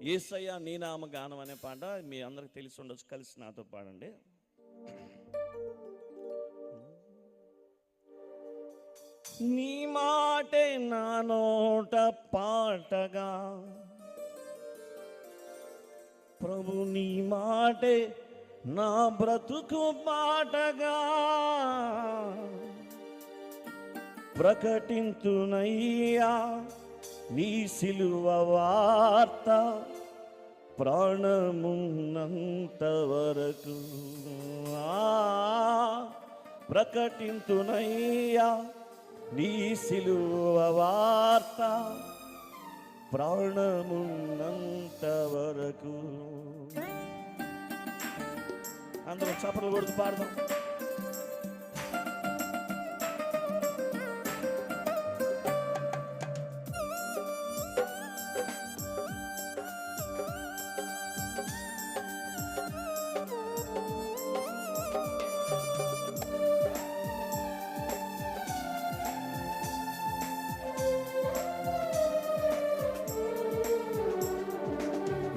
యేసయ్య నీ నామ గానం అనే పాట మీ అందరికి తెలిసి ఉండొచ్చు. కలిసి నాతో పాడండి. నీ మాటే నా నోట పాటగా, ప్రభు నీ మాటే నా బ్రతుకు పాటగా, ప్రకటింతునయ్యా నీ సిలువ వార్త ప్రాణమున్నంత వరకు. ప్రకటింతునయ్యా నీ సిలువ వార్త ప్రాణమున్నంత వరకు. అందరూ చప్పట్లు కొడుతూ పాడదాం.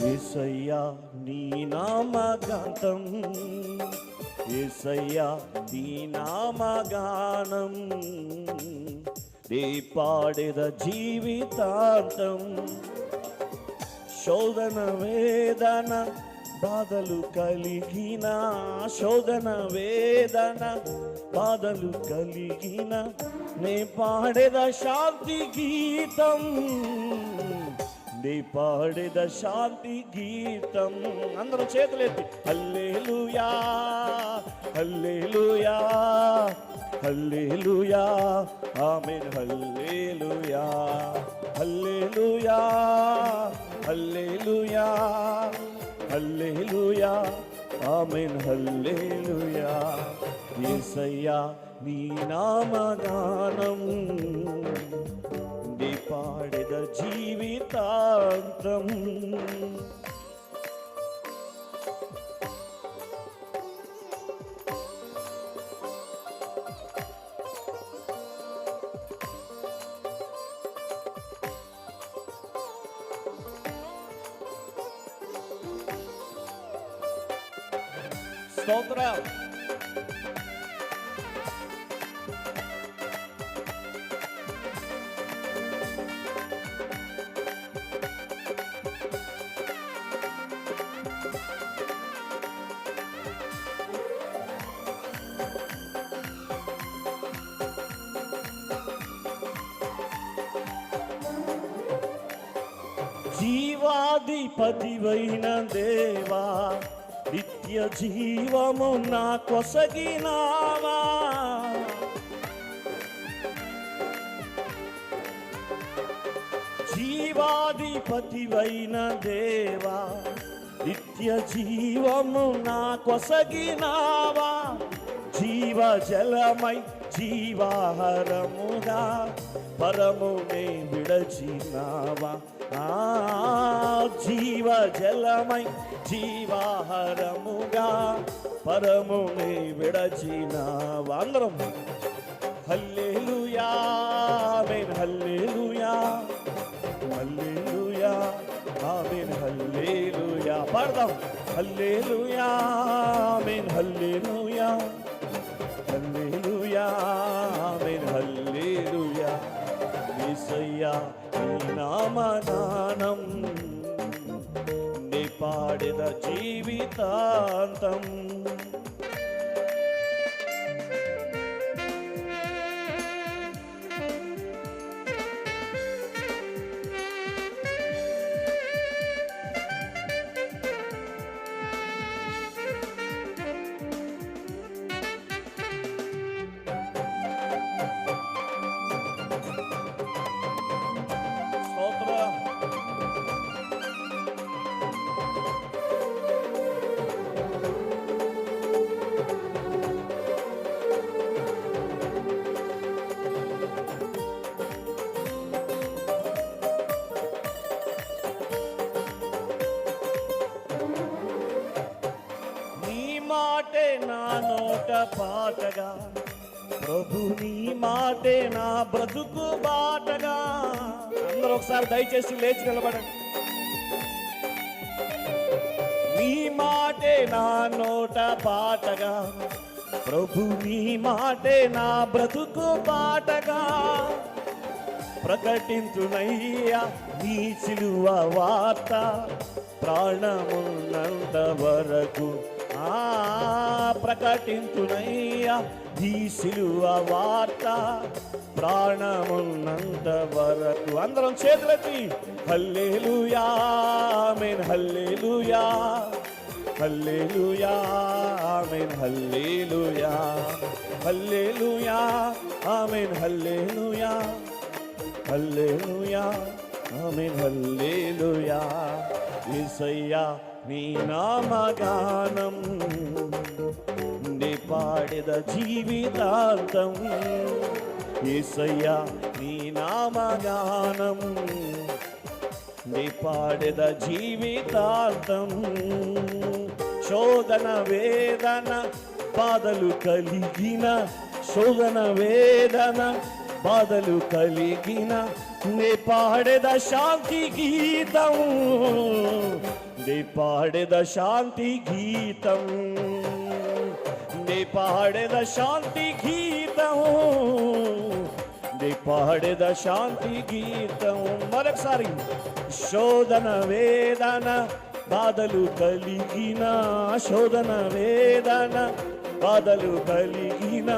యేసయ్యా నీ నామగానం, యేసయ్యా నీ నామగానం, నీ పాడెద జీవితాంతం. శోధన వేదన బాధలు కలిగిన, శోధన వేదన బాధలు కలిగిన, నే పాడెద శాంతి గీతం, నీ పాడెద శాంతి గీతం. అందరూ చేతులెత్తి హల్లెలూయా హల్లెలూయా హల్లెలూయా ఆమేన్ హల్లెలూయా హల్లెలూయా హల్లెలూయా హల్లెలూయా ఆమేన్ హల్లెలూయా. యేసయ్యా నీ నామగానం, నీ పాడెద జీవితాంతం. స్తోత్రం. జీవాధిపతివైన దేవా, నిత్య జీవము నా కొసగినావా, జీవాధిపతివైన దేవా, నిత్య జీవము నా కొసగినావా, జీవ జలమై జీవాహారముగా పరమునే విడచినావా. జీవ జలమై జీవాహారముగా పరమునే విడచినావా. అందరం హల్లెలూయా ఆమేన్ హల్లెలూయా హల్లెలూయా ఆమేన్ హల్లెలూయా. పాడదాం హల్లెలూయా ఆమేన్ హల్లెలూయా హల్లెలూయా ఆమేన్ హల్లెలూయా. యేసయ్యా నీ నామగానం, నీ పాడెద జీవితాంతం. మాటే నా నోట పాటగా, ప్రభు నీ మాటే నా బ్రతుకు బాటగా. అందరూ ఒకసారి దయచేసి లేచి నిలబడండి. మాటే నా నోట పాటగా, ప్రభు నీ మాటే నా బ్రతుకు పాటగా, ప్రకటించునయ్యా నీ సిలువ వార్త ప్రాణమున్నంత వరకు. ప్రకటించునయ్యా నీ సిలువ వార్త ప్రాణమున్నంత వరకు. అందరం చేతులెత్తి హల్లెలూయా ఆమేన్ హల్లెలూయా హల్లెలూయా ఆమేన్ హల్లెలూయా హల్లెలూయా ఆమేన్ హల్లెలూయా హల్లెలూయా ఆమేన్ హల్లెలూయా. యేసయ్యా నీ నామగానం నే పాడెద జీవితాంతం. యేసయ్యా నీ నామగానం నే పాడెద జీవితాంతం. శోధన వేదన బాధలు కలిగిన, శోధన వేదన బాధలు కలిగిన, నే పాడెద శాంతి గీతం, నే పాడెద శాంతి గీతం, నే పాడెద శాంతి గీతం, నే పాడెద శాంతి గీతం. మరొకసారి శోధన వేదన బాధలు కలిగిన, శోధన వేదన బాధలు కలిగిన,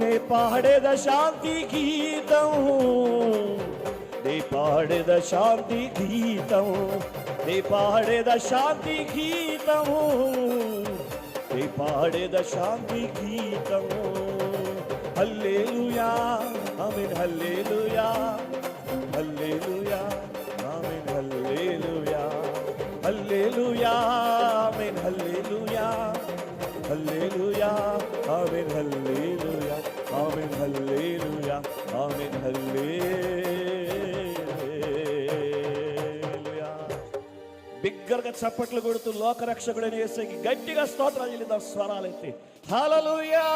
నే పాడెద శాంతి గీతం, నే పాడెద శాంతి గీతం, నే పాడెద శాంతి గీతం, నే పాడెద శాంతి గీతం. హల్లెలూయా ఆమేన్ హల్లెలూయా హల్లెలూయా ఆమేన్ హల్లెలూయా హల్లెలూయా ఆమేన్ హల్లెలూయా హల్లెలూయా ఆమేన్ హల్లెలూయా ఆమేన్ హల్లెలూయా ఆమేన్ హల్లెలూయా. బిగ్గరగా చప్పట్లు కొడుతూ లోకరక్షకుడైన యేసుకి గట్టిగా స్తోత్రాలు చెల్లిద్దాం స్వరాలెత్తి. హల్లెలూయా.